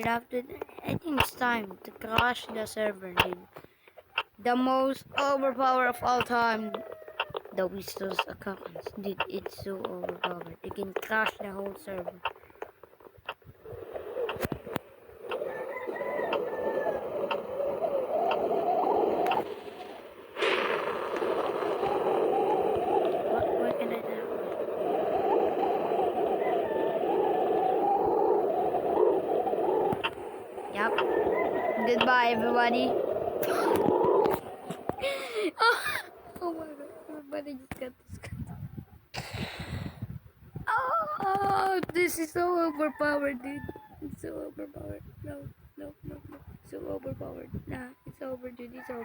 have to. I think it's time to crash the server, dude. The most overpowered of all time. The Whistles accounts. Dude, it's so overpowered. It can crash the whole server. What can I do? Yep. Goodbye, everybody. Oh my god, everybody just got this. Oh, this is so overpowered, dude. It's so overpowered. No. So overpowered. Nah, it's over, dude. It's over.